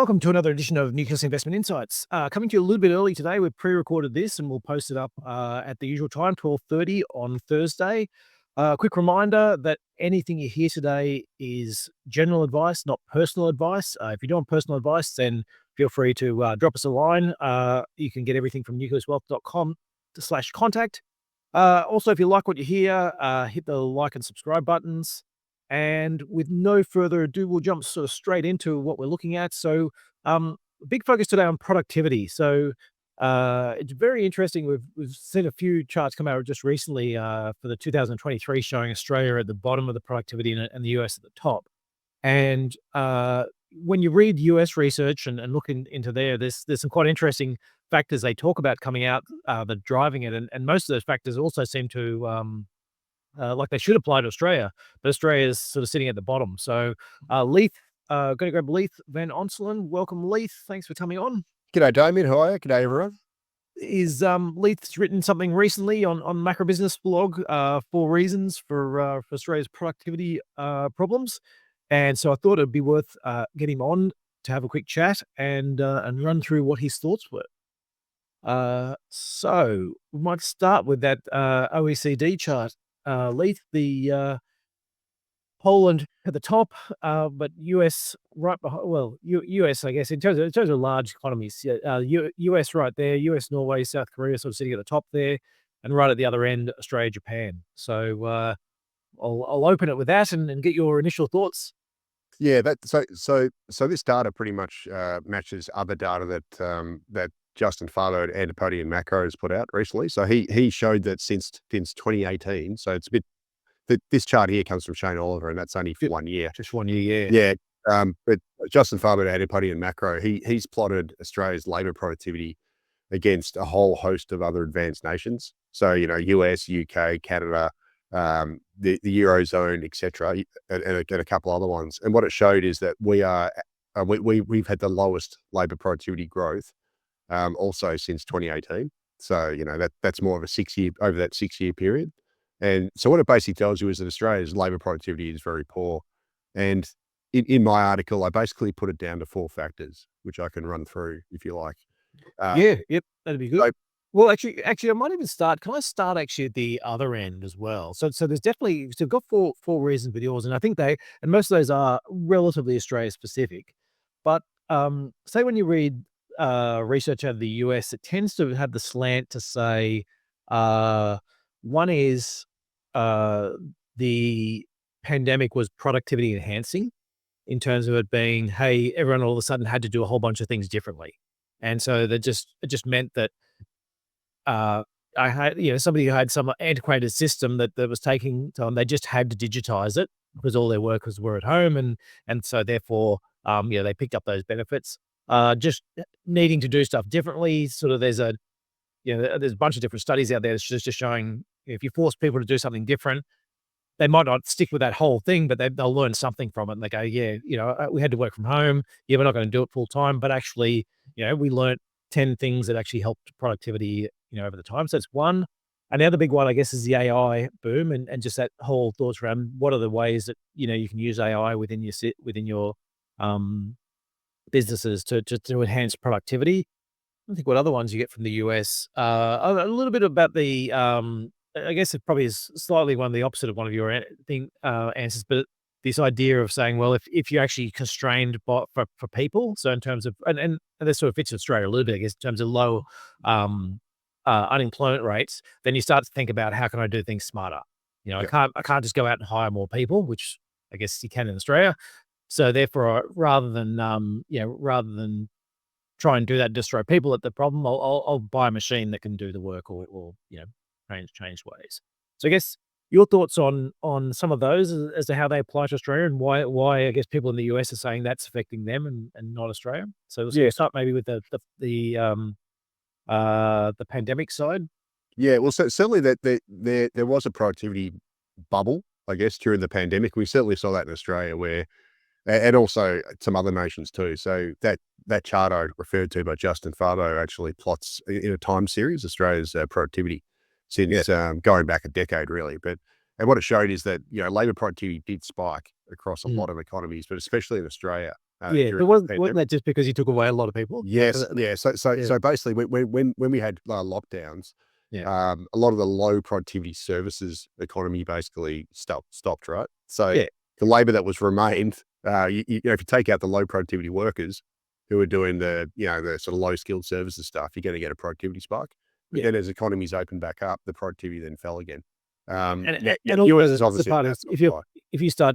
welcome to another edition of Nucleus Investment Insights. Coming to you a little bit early today. We've pre-recorded this and we'll post it up at the usual time, 12:30 on Thursday. Quick reminder that anything you hear today is general advice, not personal advice. If you don't want personal advice, then feel free to drop us a line. You can get everything from nucleuswealth.com/contact. Also, if you like what you hear, hit the like and subscribe buttons. And with no further ado, we'll jump sort of straight into what we're looking at. So, big focus today on productivity. So, it's very interesting. We've seen a few charts come out just recently for the 2023 showing Australia at the bottom of the productivity and the US at the top. And when you read US research and look into there's some quite interesting factors they talk about coming out that are driving it. And most of those factors also seem to like they should apply to Australia, but Australia is sort of sitting at the bottom. So, Leith, going to grab Leith Van Onselen. Welcome, Leith. Thanks for coming on. G'day, Damien. How are you? G'day, everyone. Leith's written something recently on Macro Business blog, 4 reasons for Australia's productivity problems, and so I thought it'd be worth getting him on to have a quick chat and run through what his thoughts were. So we might start with that OECD chart. Leith, the Poland at the top, but US right behind. Well, US, I guess, in terms of large economies, US right there, US, Norway, South Korea, sort of sitting at the top there, and right at the other end, Australia, Japan. So I'll open it with that and get your initial thoughts. Yeah, so this data pretty much matches other data that Justin Farlow at Antipodean Macro has put out recently. So he showed that since 2018, so it's a bit. This chart here comes from Shane Oliver, and that's only for 1 year. Just 1 year, yeah. Yeah, but Justin Farlow at Antipodean Macro, he's plotted Australia's labour productivity against a whole host of other advanced nations. So US, UK, Canada, the Eurozone, etc., and a couple other ones. And what it showed is that we've had the lowest labour productivity growth. Also since 2018. So, that's more of a 6-year period. And so what it basically tells you is that Australia's labour productivity is very poor. And in my article, I basically put it down to 4 factors, which I can run through if you like. Yep, that'd be good. Well, actually, I might even start. Can I start actually at the other end as well? So there's definitely, so we've got four reasons with yours, and I think most of those are relatively Australia specific. But say when you read research out of the US, it tends to have the slant to say one is the pandemic was productivity enhancing in terms of it being, hey, everyone all of a sudden had to do a whole bunch of things differently, and so it just meant that I had somebody who had some antiquated system that was taking time. They just had to digitize it because all their workers were at home, and so therefore they picked up those benefits. Just needing to do stuff differently. Sort of there's a bunch of different studies out there that's just showing if you force people to do something different, they might not stick with that whole thing, but they'll learn something from it. And they go, we had to work from home. Yeah, we're not going to do it full time, but actually, we learned 10 things that actually helped productivity, over the time. So that's one. And the other big one, I guess, is the AI boom and just that whole thoughts around what are the ways that, you can use AI within your businesses to enhance productivity. I think what other ones you get from the US. A little bit about the, I guess it probably is slightly one of the opposite of one of your answers, but this idea of saying, well, if you're actually constrained for people, so in terms of, and this sort of fits Australia a little bit, I guess, in terms of low unemployment rates, then you start to think about how can I do things smarter? I can't just go out and hire more people, which I guess you can in Australia. So therefore, rather than try and do that, just throw people at the problem, I'll buy a machine that can do the work or change ways. So I guess your thoughts on some of those as to how they apply to Australia and why I guess people in the US are saying that's affecting them and not Australia. So let's start maybe with the pandemic side. Yeah, well, so certainly that there was a productivity bubble, I guess, during the pandemic. We certainly saw that in Australia, where, and also some other nations too. So that chart I referred to by Justin Farlow actually plots in a time series Australia's productivity since going back a decade, really. And what it showed is that labour productivity did spike across a lot of economies, but especially in Australia. Yeah, but during the wasn't pandemic. that just because you took away a lot of people? Yes, yeah. Yeah. So basically, when we had lockdowns, Yeah. a lot of the low productivity services economy basically stopped, right? So Yeah. the labour that was remained, you know, if you take out the low productivity workers who are doing the, you know, the sort of low skilled services stuff, you're going to get a productivity spike. But Yeah. then as economies open back up, the productivity then fell again. And US also is the obviously a part is massive outlier.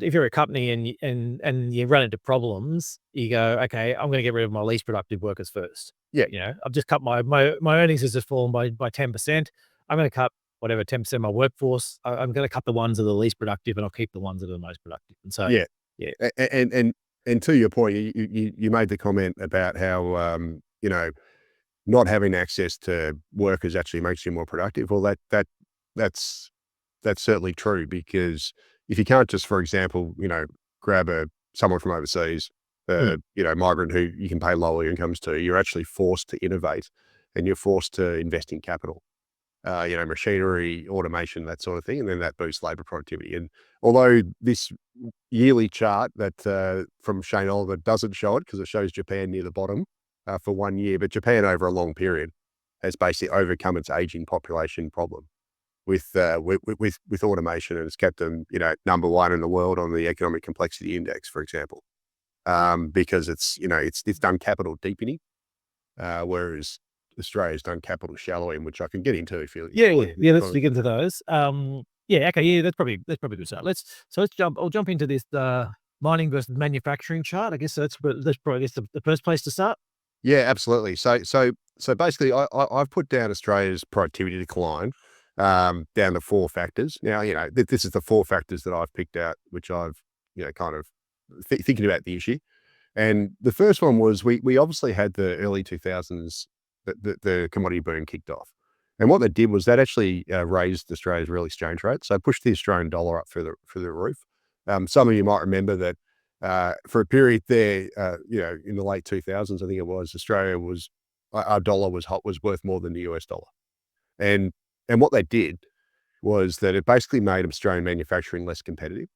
if you're a company and you run into problems, you go, okay, I'm going to get rid of my least productive workers first. Yeah, You know, I've just cut my earnings has just fallen by 10%. I'm going to cut whatever 10% of my workforce. I'm going to cut the ones that are the least productive, and I'll keep the ones that are the most productive. And so, yeah. yeah, And to your point, you made the comment about how you know, not having access to workers actually makes you more productive. Well, that's that's certainly true, because if you can't just, for example, you know, grab someone from overseas, mm, you know, migrant who you can pay lower incomes to, you're actually forced to innovate, and you're forced to invest in capital. You know, machinery, automation, that sort of thing, and then that boosts labour productivity. And although this yearly chart that from Shane Oliver doesn't show it, because it shows Japan near the bottom for 1 year, but Japan over a long period has basically overcome its aging population problem with automation, and it's kept them, you know, number one in the world on the economic complexity index, for example, because it's, you know, it's done capital deepening, whereas Australia's done capital shallowing, which I can get into if you yeah, want. yeah, yeah. Let's dig into those. Yeah, okay, yeah, that's probably a good start. Let's jump. I'll jump into this mining versus manufacturing chart. I guess that's probably the first place to start. Yeah, absolutely. So basically, I've put down Australia's productivity decline down to four factors. Now, you know, this is the four factors that I've picked out, which I've, you know, kind of thinking about the issue. And the first one was we obviously had the early 2000s, the commodity boom kicked off. And what that did was that actually raised Australia's real exchange rate. So it pushed the Australian dollar up for the roof. Some of you might remember that for a period there, you know, in the late 2000s, I think it was, Australia was, our dollar was worth more than the US dollar. And, and what they did was that it basically made Australian manufacturing less competitive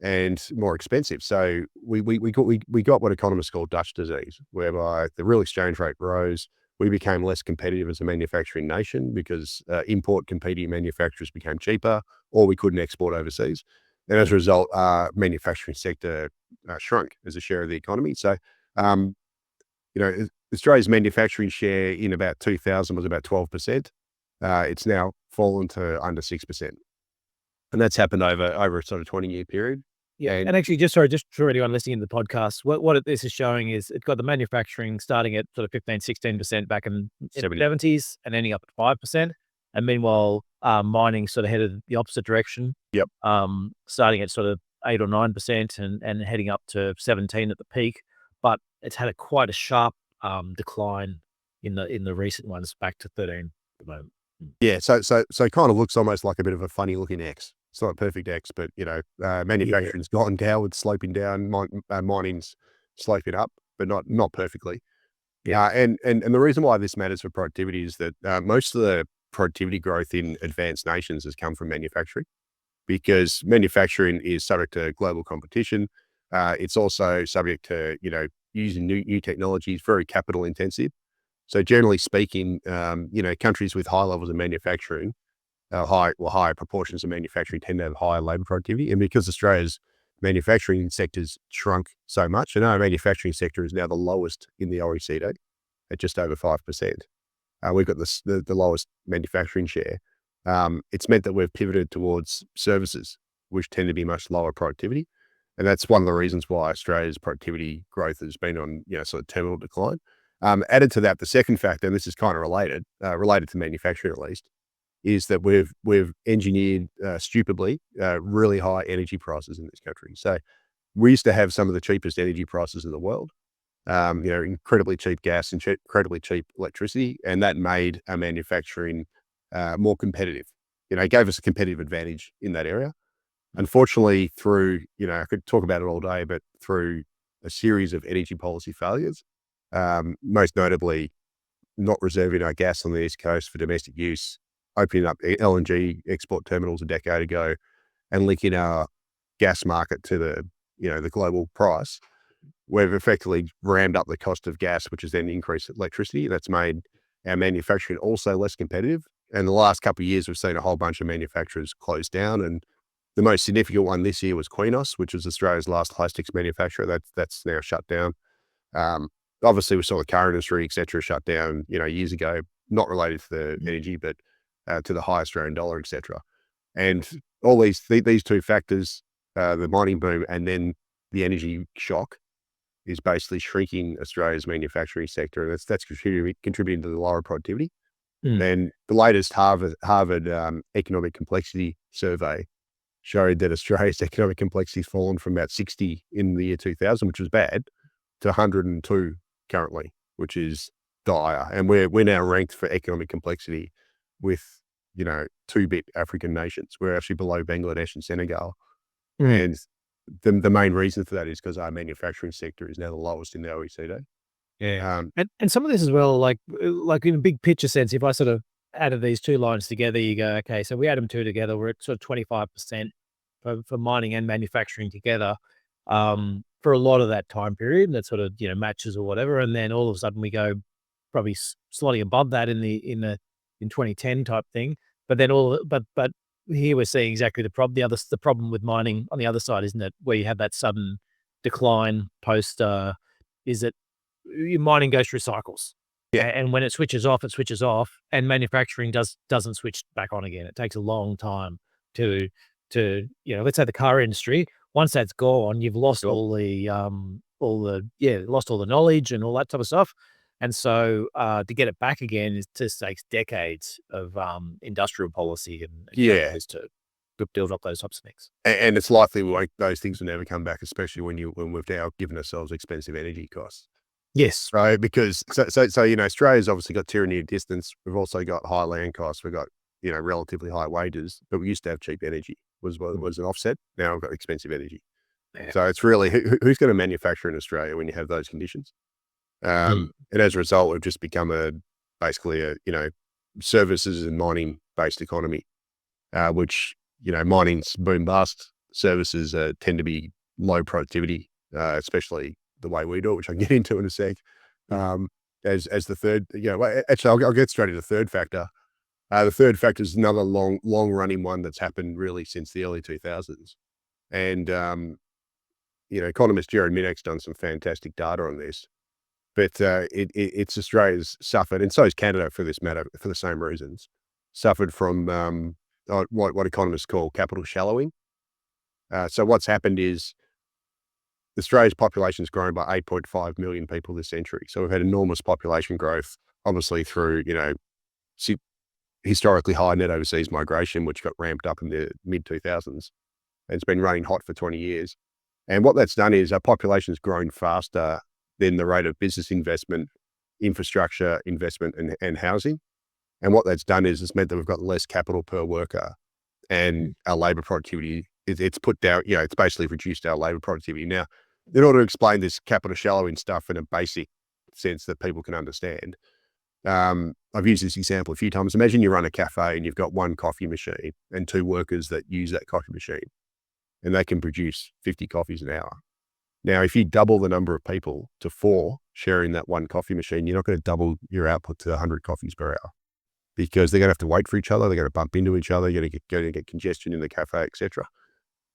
and more expensive. So we got what economists call Dutch disease, whereby the real exchange rate rose. We became less competitive as a manufacturing nation because import competing manufacturers became cheaper, or we couldn't export overseas. And as a result, our manufacturing sector shrunk as a share of the economy. So, um, you know, Australia's manufacturing share in about 2000 was about 12%. It's now fallen to under 6%. And that's happened over a sort of 20-year period. Yeah, And and actually, just for anyone listening to the podcast, this is showing is it's got the manufacturing starting at sort of 15-16% back in the 70, 70s and ending up at 5%. And meanwhile, mining sort of headed the opposite direction, yep. starting at sort of 8 or 9% and heading up to 17 at the peak. But it's had quite a sharp decline in the recent ones, back to 13 at the moment. Yeah, so it kind of looks almost like a bit of a funny looking X. It's not a perfect X, but, you know, Yeah, manufacturing's gone downward, sloping down, mining's sloping up, but not perfectly. yeah, And the reason why this matters for productivity is that most of the productivity growth in advanced nations has come from manufacturing, because manufacturing is subject to global competition. It's also subject to, you know, using new technologies, very capital intensive. So generally speaking, you know, countries with high levels of manufacturing, higher proportions of manufacturing tend to have higher labour productivity. And because Australia's manufacturing sector's shrunk so much, and our manufacturing sector is now the lowest in the OECD at just over 5%. We've got the lowest manufacturing share. It's meant that we've pivoted towards services, which tend to be much lower productivity. And that's one of the reasons why Australia's productivity growth has been on, you know, sort of terminal decline. Added to that, the second factor, and this is kind of related to manufacturing at least, is that we've engineered stupidly really high energy prices in this country. So we used to have some of the cheapest energy prices in the world, you know, incredibly cheap gas and incredibly cheap electricity, and that made our manufacturing more competitive. You know, it gave us a competitive advantage in that area. Unfortunately, through, you know, I could talk about it all day, but through a series of energy policy failures, most notably not reserving our gas on the East Coast for domestic use, opening up LNG export terminals a decade ago, and linking our gas market to the, you know, the global price, we've effectively rammed up the cost of gas, which has then increased electricity. That's made our manufacturing also less competitive. And the last couple of years, we've seen a whole bunch of manufacturers close down. And the most significant one this year was Queenos, which was Australia's last plastics manufacturer. That's now shut down. Obviously, we saw the car industry, et cetera, shut down, years ago, not related to the energy, but to the high Australian dollar, et cetera. And all these two factors, the mining boom and then the energy shock, is basically shrinking Australia's manufacturing sector. And that's contributing to the lower productivity. Then the latest Harvard economic complexity survey showed that Australia's economic complexity has fallen from about 60 in the year 2000, which was bad, to 102 currently, which is dire. And we're now ranked for economic complexity with, 2-bit African nations. We're actually below Bangladesh and Senegal. And the main reason for that is because our manufacturing sector is now the lowest in the OECD. Yeah. And some of this as well, like in a big picture sense, if I sort of added these two lines together, you go, okay, so we add them two together, we're at sort of 25% for mining and manufacturing together for a lot of that time period. And that sort of, matches or whatever. And then all of a sudden we go probably slightly above that in 2010 type thing. But then but here we're seeing exactly the problem. The problem with mining on the other side, isn't it? Where you have that sudden decline post, is that your mining goes through cycles. Yeah. And when it switches off, and manufacturing doesn't switch back on again. It takes a long time to let's say the car industry, once that's gone, you've lost all the knowledge and all that type of stuff. And so to get it back again, it just takes decades of industrial policy and to build up those types of things. And it's likely those things will never come back, especially when we've now given ourselves expensive energy costs. Yes. Right. Because so Australia's obviously got tyranny of distance. We've also got high land costs. We've got, relatively high wages, but we used to have cheap energy was an offset. Now we've got expensive energy. Yeah. So it's really, who's going to manufacture in Australia when you have those conditions? And as a result, we've just become basically a services and mining based economy, which, mining's boom bust. Services tend to be low productivity, especially the way we do it, which I can get into in a sec. As the third, actually, I'll get straight to the third factor. The third factor is another long running one that's happened really since the early 2000s. And, economist Jared Minnick's done some fantastic data on this, but it's Australia's suffered, and so is Canada for this matter, for the same reasons, suffered from what economists call capital shallowing. So what's happened is Australia's population has grown by 8.5 million people this century. So we've had enormous population growth, obviously through, historically high net overseas migration, which got ramped up in the mid 2000s. And it's been running hot for 20 years. And what that's done is our population has grown faster than the rate of business investment, infrastructure investment and housing. And what that's done is it's meant that we've got less capital per worker, and our labour productivity, it's put down, it's basically reduced our labour productivity. Now, in order to explain this capital shallowing stuff in a basic sense that people can understand, I've used this example a few times. Imagine you run a cafe and you've got one coffee machine and two workers that use that coffee machine, and they can produce 50 coffees an hour. Now, if you double the number of people to 4 sharing that one coffee machine, you're not going to double your output to 100 coffees per hour, because they're going to have to wait for each other. They're going to bump into each other. You're going to get congestion in the cafe, etc.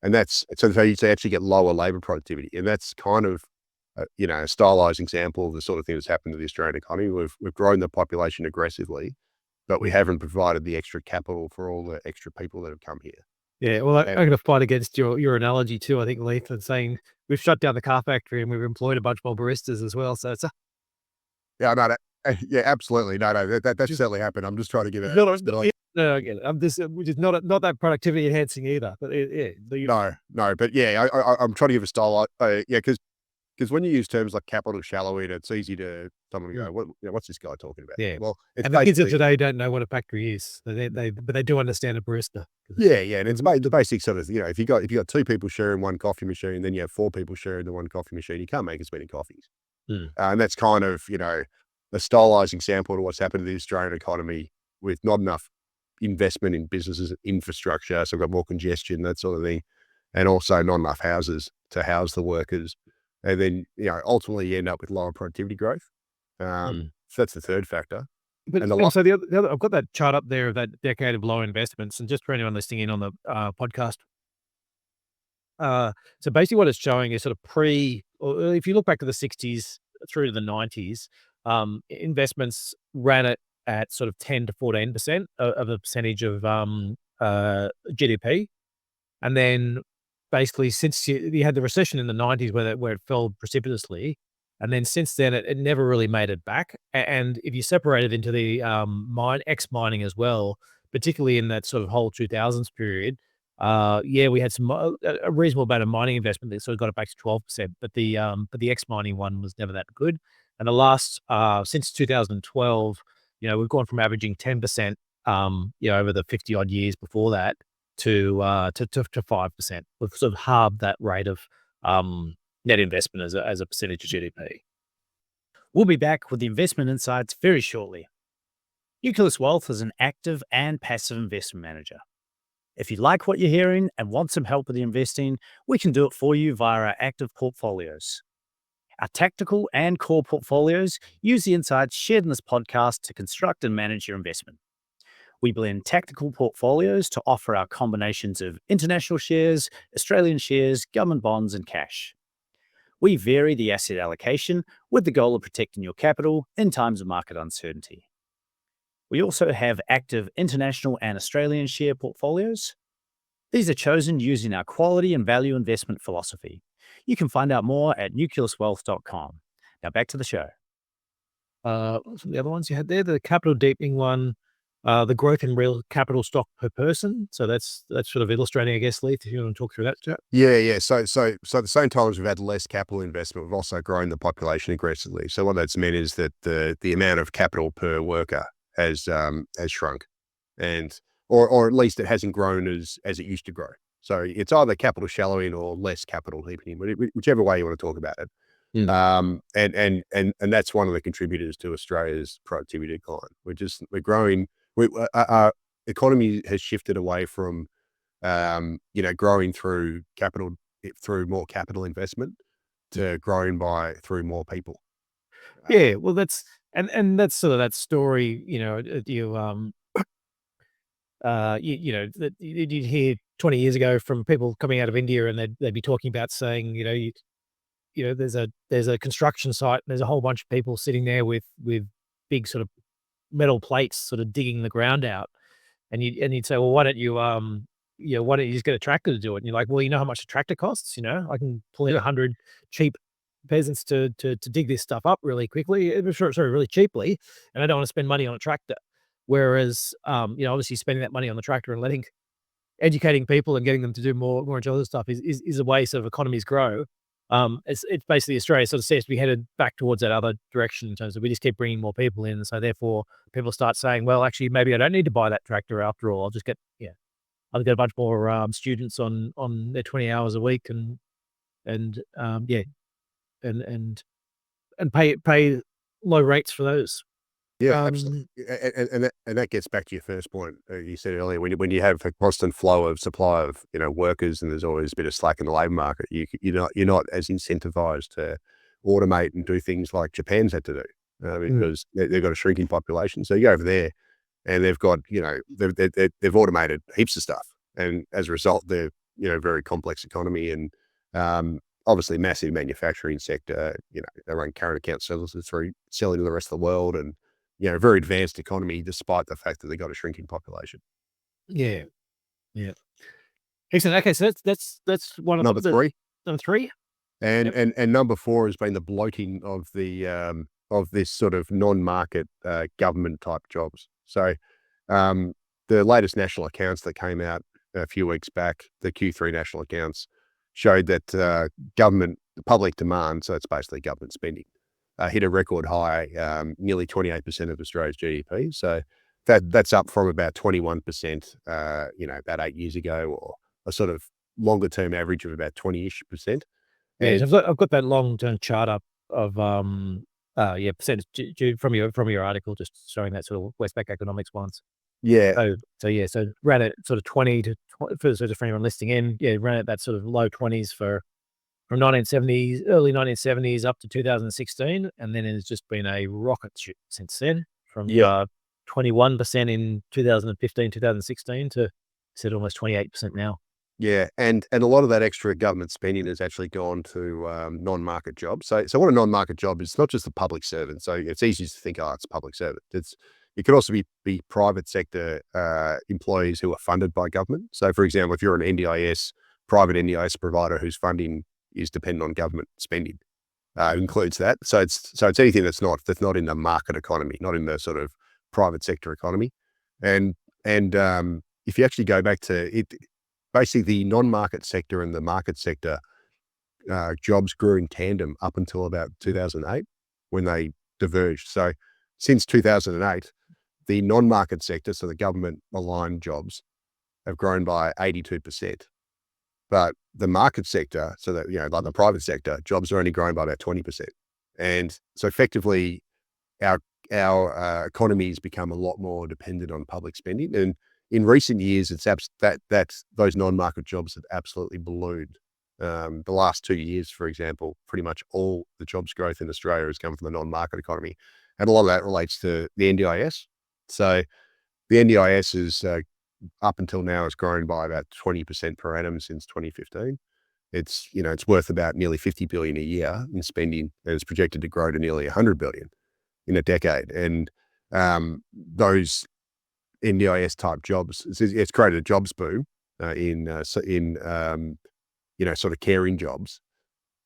And that's so you actually get lower labour productivity. And that's kind of, a stylized example of the sort of thing that's happened to the Australian economy. We've grown the population aggressively, but we haven't provided the extra capital for all the extra people that have come here. Yeah, well, I'm going to fight against your analogy too, I think, Leith, and saying we've shut down the car factory and we've employed a bunch more baristas as well. So it's yeah, no, yeah, absolutely. No, that's certainly happened. I'm just trying to give it. No, again, I'm just, which is not that productivity enhancing either. But no, but yeah, I'm trying to give a style. Because when you use terms like capital shallowing, it's easy to someone go, what's this guy talking about? Yeah. Well, and the kids of today don't know what a factory is. But they do understand a barista. Yeah, and it's the basic sort of, if you got 2 people sharing one coffee machine, then you have 4 people sharing the one coffee machine, you can't make as many coffees. And that's kind of, a stylized example to what's happened to the Australian economy, with not enough investment in businesses and infrastructure. So we've got more congestion, that sort of thing, and also not enough houses to house the workers. And then, ultimately you end up with lower productivity growth. So that's the third factor. But And the and so the other, I've got that chart up there of that decade of low investments, and just for anyone listening in on the podcast, so basically what it's showing is sort of or if you look back to the 60s through to the 90s, investments ran it at sort of 10 to 14% of a percentage of GDP. And then basically since you had the recession in the 90s where it fell precipitously, and then since then it never really made it back. And if you separate it into the mining as well, particularly in that sort of whole 2000s period, yeah, we had a reasonable amount of mining investment that sort of got it back to 12%, but the ex mining one was never that good. And the last since 2012, we've gone from averaging 10%, over the 50 odd years before that to 5%. We've sort of halved that rate of net investment as a percentage of GDP. We'll be back with the investment insights very shortly. Nucleus Wealth is an active and passive investment manager. If you like what you're hearing and want some help with the investing, we can do it for you via our active portfolios. Our tactical and core portfolios use the insights shared in this podcast to construct and manage your investment. We blend tactical portfolios to offer our combinations of international shares, Australian shares, government bonds, and cash. We vary the asset allocation with the goal of protecting your capital in times of market uncertainty. We also have active international and Australian share portfolios. These are chosen using our quality and value investment philosophy. You can find out more at nucleuswealth.com. Now back to the show. What were the other ones you had there? The capital deepening one, the growth in real capital stock per person. So that's sort of illustrating, I guess, Leith, if you want to talk through that chat. Yeah. So at the same time as we've had less capital investment, we've also grown the population aggressively. So what that's meant is that the amount of capital per worker has shrunk, or at least it hasn't grown as it used to grow. So it's either capital shallowing or less capital deepening, whichever way you want to talk about it. And that's one of the contributors to Australia's productivity decline. We're growing. Our economy has shifted away from growing through more capital investment to growing through more people. Yeah, well, that's sort of that story. That you'd hear 20 years ago from people coming out of India, and they'd be talking about saying, there's a construction site, and there's a whole bunch of people sitting there with big sort of metal plates, sort of digging the ground out, and you'd say, well, why don't you why don't you just get a tractor to do it? And you're like, well, you know how much a tractor costs? I can pull in 100 cheap peasants to dig this stuff up really quickly, really cheaply, and I don't want to spend money on a tractor. Whereas, obviously spending that money on the tractor and educating people and getting them to do more into other stuff is a way sort of economies grow. It's basically Australia sort of seems to be headed back towards that other direction in terms of we just keep bringing more people in. So therefore people start saying, well, actually, maybe I don't need to buy that tractor after all. I'll get a bunch more students on their 20 hours a week and pay low rates for those. Yeah, absolutely. And that gets back to your first point. You said earlier, when you have a constant flow of supply of workers, and there's always a bit of slack in the labour market, you're not as incentivized to automate and do things like Japan's had to do because they've got a shrinking population. So you go over there, and they've got they've automated heaps of stuff, and as a result, they're very complex economy and obviously massive manufacturing sector. They run current account services through selling to the rest of the world and. Very advanced economy, despite the fact that they got a shrinking population. Yeah. Excellent. Okay, so that's one of number three. Number three, and number four has been the bloating of of this sort of non-market government type jobs. So, the latest national accounts that came out a few weeks back, the Q3 national accounts, showed that government public demand, so it's basically government spending. Hit a record high, nearly 28% of Australia's GDP. So that's up from about 21%, about 8 years ago, or a sort of longer term average of about 20-ish%. Yeah, so I've got that long term chart up of percentage from your article, just showing that sort of Westpac economics ones. Yeah. So ran at sort of 20 to for anyone listening in, ran at that sort of low 20s for from early 1970s up to 2016, and then it's just been a rocket ship since then, from 21% in 2015, 2016 to said almost 28% now. Yeah, and a lot of that extra government spending has actually gone to non-market jobs. So what a non-market job is, not just a public servant. So it's easy to think, oh, it's a public servant. It could also be private sector employees who are funded by government. So, for example, if you're an NDIS, private NDIS provider whose funding is dependent on government spending, includes that. So it's anything that's not in the market economy, not in the sort of private sector economy. And if you actually go back to it, basically the non-market sector and the market sector jobs grew in tandem up until about 2008 when they diverged. So since 2008, the non-market sector, so the government-aligned jobs, have grown by 82%. But the market sector, so that, like the private sector, jobs are only growing by about 20%. And so effectively, our economy has become a lot more dependent on public spending. And in recent years, it's those non-market jobs have absolutely ballooned. The last 2 years, for example, pretty much all the jobs growth in Australia has come from the non-market economy. And a lot of that relates to the NDIS. So the NDIS is up until now has grown by about 20% per annum since 2015. It's worth about nearly 50 billion a year in spending, and it's projected to grow to nearly 100 billion in a decade. And those NDIS type jobs, it's created a jobs boom in sort of caring jobs,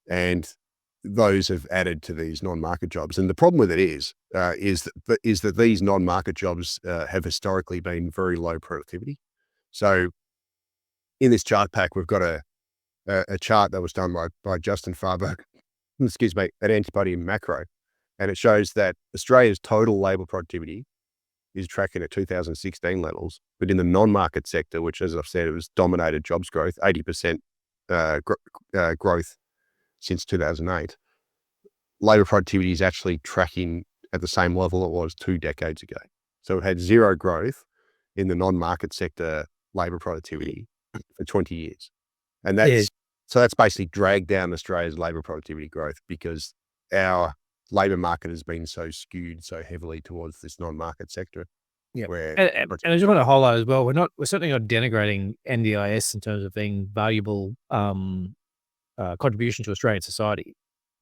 and those have added to these non-market jobs. And the problem with it is that these non-market jobs have historically been very low productivity. So in this chart pack, we've got a chart that was done by Justin Farber, at Antibody and Macro, and it shows that Australia's total labour productivity is tracking at 2016 levels, but in the non-market sector, which, as I've said, it was dominated jobs growth, 80% growth since 2008, labour productivity is actually tracking at the same level it was 2 decades ago. So we've had zero growth in the non-market sector labour productivity for 20 years. And that's basically dragged down Australia's labour productivity growth because our labour market has been so skewed so heavily towards this non-market sector. Yeah, and I just want to highlight as well, we're certainly not denigrating NDIS in terms of being valuable contribution to Australian society.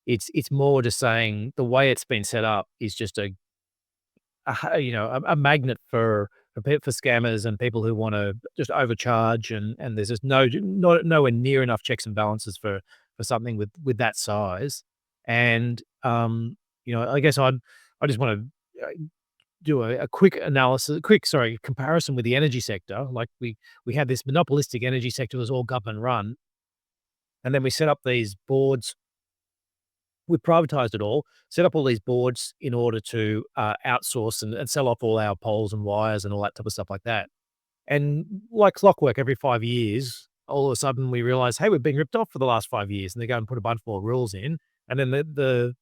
It's more just saying the way it's been set up is just a magnet for scammers and people who want to just overcharge, and there's just nowhere near enough checks and balances for something with that size. And I guess I just want to do a quick comparison with the energy sector. Like we had this monopolistic energy sector that was all government run, and then we set up these boards. We privatized it all, set up all these boards in order to outsource and sell off all our poles and wires and all that type of stuff like that. And like clockwork, every 5 years, all of a sudden we realize, hey, we've been ripped off for the last 5 years, and they go and put a bunch more rules in. And then the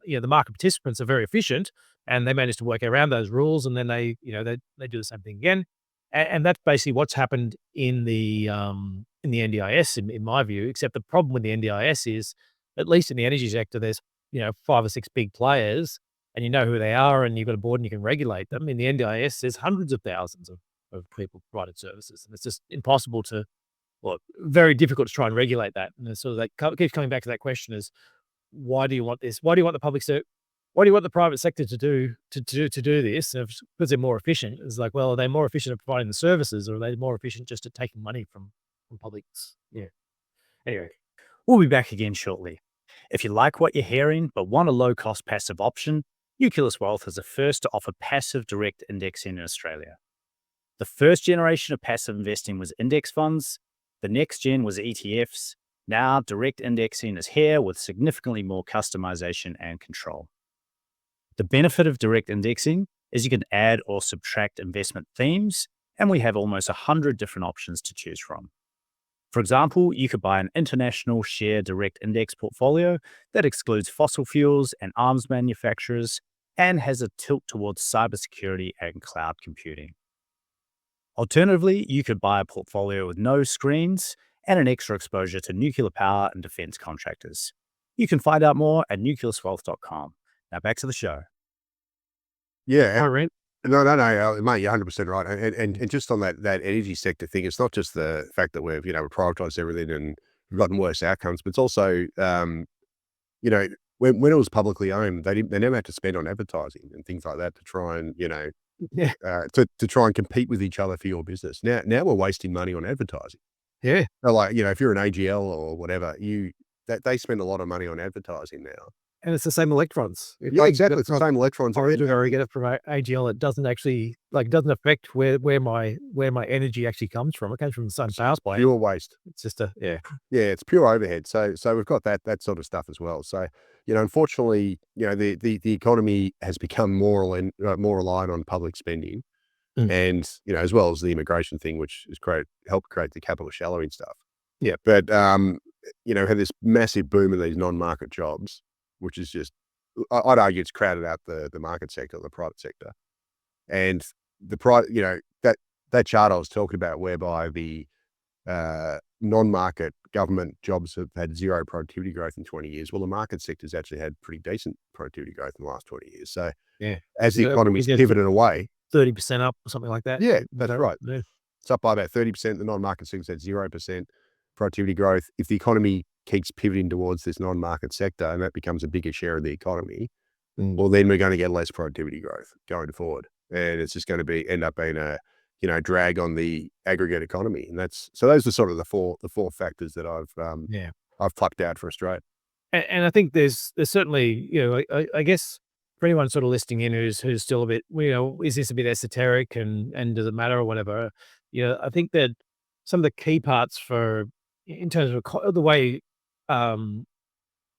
market participants are very efficient, and they manage to work around those rules, and then they do the same thing again. And that's basically what's happened in the NDIS, in my view. Except the problem with the NDIS is, at least in the energy sector, there's 5 or 6 big players, and you know who they are, and you've got a board and you can regulate them. In the NDIS, there's hundreds of thousands of people provided services, and it's just impossible very difficult to try and regulate that. And it's sort of like keeps coming back to that question: is why do you want this? Why do you want the public sector? Why do you want the private sector to do this? Because they're more efficient. It's like, well, are they more efficient at providing the services, or are they more efficient just at taking money from publics? Yeah. Anyway. We'll be back again shortly. If you like what you're hearing but want a low-cost passive option, Nucleus Wealth is the first to offer passive direct indexing in Australia. The first generation of passive investing was index funds. The next gen was ETFs. Now direct indexing is here with significantly more customization and control. The benefit of direct indexing is you can add or subtract investment themes, and we have almost 100 different options to choose from. For example, you could buy an international share direct index portfolio that excludes fossil fuels and arms manufacturers and has a tilt towards cybersecurity and cloud computing. Alternatively, you could buy a portfolio with no screens and an extra exposure to nuclear power and defense contractors. You can find out more at nucleuswealth.com. Now back to the show. Yeah. I rent. No, mate, you're 100% right. And just on that energy sector thing, it's not just the fact that we've privatized everything and we've gotten worse outcomes, but it's also, when it was publicly owned, they never had to spend on advertising and things like that to try and, Yeah. to try and compete with each other for your business. Now we're wasting money on advertising. Yeah. So like, if you're an AGL or whatever, they spend a lot of money on advertising now. And it's the same electrons. Yeah, exactly. It's the same electrons. Or you get it from AGL. It doesn't actually doesn't affect where my energy actually comes from. It comes from the sun power plant. Pure waste. It's just Yeah, it's pure overhead. So we've got that sort of stuff as well. So unfortunately, the economy has become more reliant on public spending, and as well as the immigration thing, which has helped create the capital shallowing stuff. Yeah, but had this massive boom of these non-market jobs, which is just, I'd argue it's crowded out the market sector, the private sector. And that chart I was talking about whereby the non-market government jobs have had zero productivity growth in 20 years. Well, the market sector's actually had pretty decent productivity growth in the last 20 years. So as the economy's pivoted away, 30% up or something like that. Yeah, that's right. Yeah. It's up by about 30%. The non-market sector's had 0% productivity growth. If the economy keeps pivoting towards this non-market sector and that becomes a bigger share of the economy, well, then we're going to get less productivity growth going forward. And it's just going to end up being a, drag on the aggregate economy. And so those are sort of the four factors that I've plucked out for Australia. And I think there's certainly, I guess for anyone sort of listening in who's still a bit, is this a bit esoteric and does it matter or whatever? I think that some of the key parts in terms of the way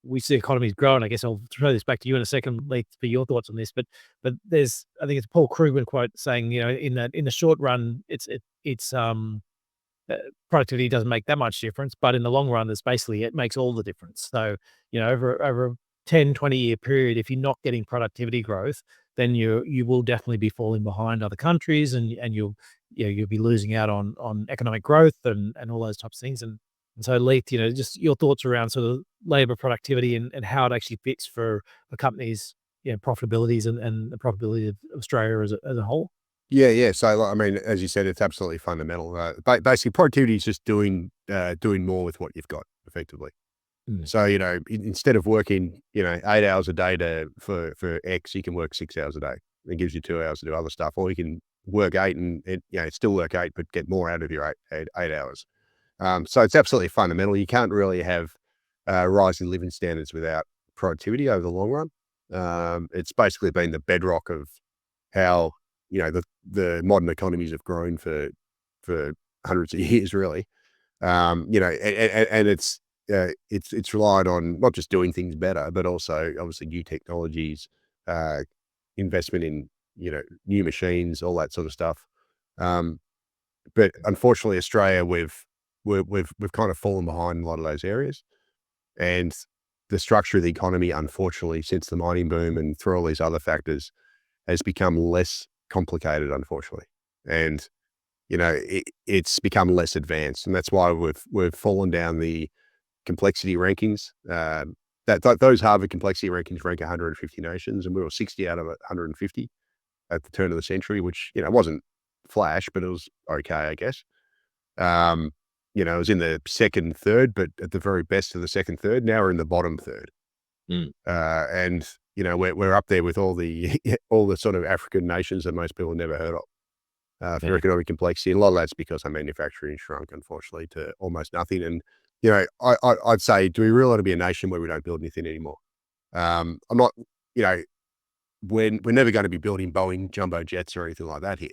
we see economies grow, and I guess I'll throw this back to you in a second, Leith, for your thoughts on this. But I think it's Paul Krugman quote saying, in the short run, it's productivity doesn't make that much difference, but in the long run, it makes all the difference. So, over a 10, 20-year period, if you're not getting productivity growth, then you will definitely be falling behind other countries, and you'll be losing out on economic growth and all those types of things. And so, Leith, just your thoughts around sort of labor productivity and how it actually fits for a company's profitabilities and the profitability of Australia as a whole. Yeah. So, I mean, as you said, it's absolutely fundamental. Basically, productivity is just doing more with what you've got, effectively. So, instead of working, 8 hours a day for X, you can work 6 hours a day. It gives you 2 hours to do other stuff, or you can work 8 and still work 8, but get more out of your 8 hours. So it's absolutely fundamental. You can't really have rising living standards without productivity over the long run. It's basically been the bedrock of how the modern economies have grown for hundreds of years, really. And it's relied on not just doing things better, but also obviously new technologies, investment in new machines, all that sort of stuff. But unfortunately, Australia, we've kind of fallen behind in a lot of those areas, and the structure of the economy, unfortunately, since the mining boom and through all these other factors, has become less complicated, unfortunately, and it's become less advanced, and that's why we've fallen down the complexity rankings. Those Harvard complexity rankings rank 150 nations, and we were 60 out of 150 at the turn of the century, which wasn't flash, but it was okay, I guess. It was in the second third, but at the very best of the second third. Now we're in the bottom third. And we're up there with all the sort of African nations that most people have never heard of for economic complexity. And a lot of that's because our manufacturing shrunk, unfortunately, to almost nothing. And I'd say, do we really want to be a nation where we don't build anything anymore? I'm not. We're never going to be building Boeing jumbo jets or anything like that here,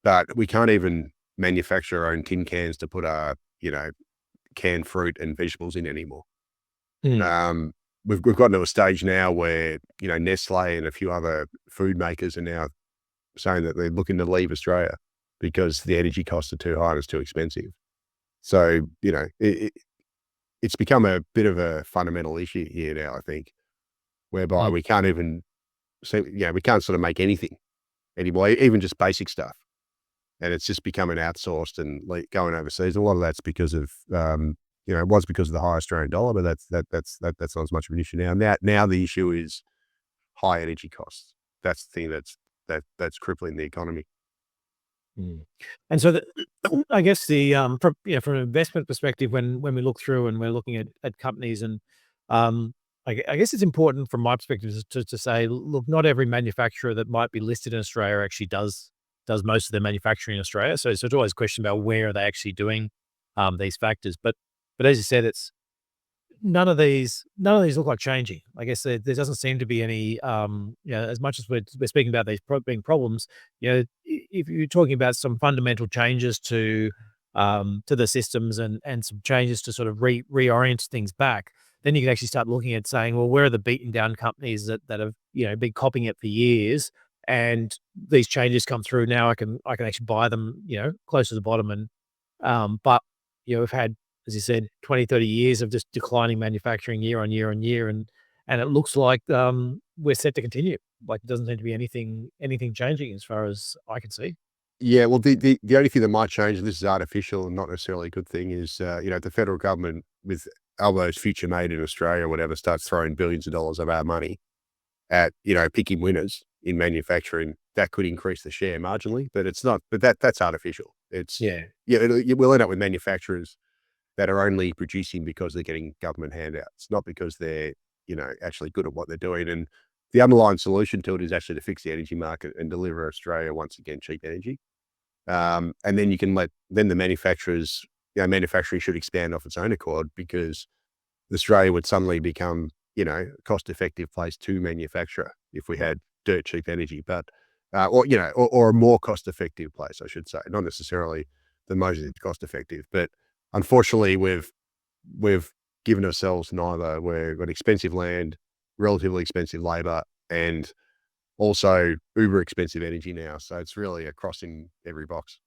but we can't even manufacture our own tin cans to put our canned fruit and vegetables in anymore. We've gotten to a stage now where Nestle and a few other food makers are now saying that they're looking to leave Australia because the energy costs are too high and it's too expensive. So it's become a bit of a fundamental issue here now, I think, whereby we can't even we can't sort of make anything anymore, even just basic stuff. and it's just becoming outsourced and going overseas. A lot of that's because of it was because of the high Australian dollar, but that's not as much of an issue now. Now the issue is high energy costs. That's the thing that's crippling the economy. And so I guess from an investment perspective, when we look through and we're looking at companies, and I guess it's important from my perspective to say, look, not every manufacturer that might be listed in Australia actually does most of their manufacturing in Australia. So it's always a question about where are they actually doing these factors. But as you said, it's none of these look like changing. I guess there doesn't seem to be any, as much as we're speaking about these being problems, if you're talking about some fundamental changes to the systems and some changes to sort of reorient things back, then you can actually start looking at saying, well, where are the beaten down companies that have, been copying it for years, and these changes come through now, I can actually buy them, close to the bottom. And but we've had, as you said, 20, 30 years of just declining manufacturing year on year on year. And it looks like we're set to continue. Like, it doesn't seem to be anything changing as far as I can see. Yeah, well, the only thing that might change, and this is artificial and not necessarily a good thing, is the federal government with Albo's future made in Australia or whatever starts throwing billions of dollars of our money at picking winners in manufacturing. That could increase the share marginally, but it's not. But that's artificial. It's we'll end up with manufacturers that are only producing because they're getting government handouts, not because they're actually good at what they're doing. And the underlying solution to it is actually to fix the energy market and deliver Australia once again cheap energy. And then you can then the manufacturers, manufacturing should expand off its own accord, because Australia would suddenly become, a cost-effective place to manufacture if we had dirt cheap energy, but or a more cost-effective place, I should say, not necessarily the most cost-effective. But unfortunately, we've given ourselves neither. We've got expensive land, relatively expensive labor, and also uber expensive energy now. So it's really a crossing every box.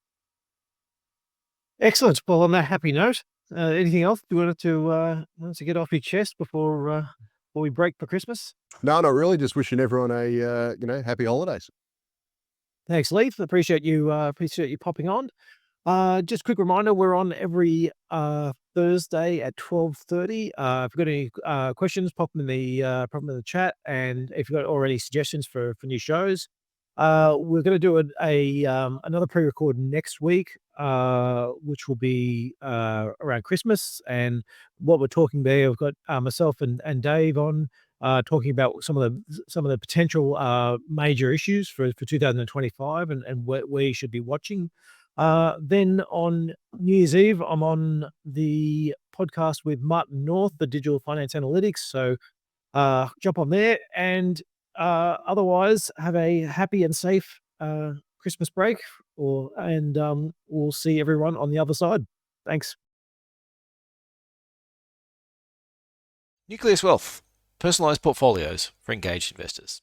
Excellent. Well, on that happy note, anything else you wanted to get off your chest before we break for Christmas? No, not really. Just wishing everyone a happy holidays. Thanks, Leith. Appreciate you popping on. Just a quick reminder, we're on every Thursday at 12:30. If you've got any questions, pop them in the chat. And if you've got already suggestions for new shows, we're going to do another pre-record next week, which will be around Christmas. And what we're talking there, we've got myself and Dave on talking about some of the potential major issues for 2025 and what we should be watching. Then on New Year's Eve, I'm on the podcast with Martin North, the Digital Finance Analytics. So jump on there, and otherwise have a happy and safe Christmas break, and we'll see everyone on the other side. Thanks. Nucleus Wealth, personalized portfolios for engaged investors.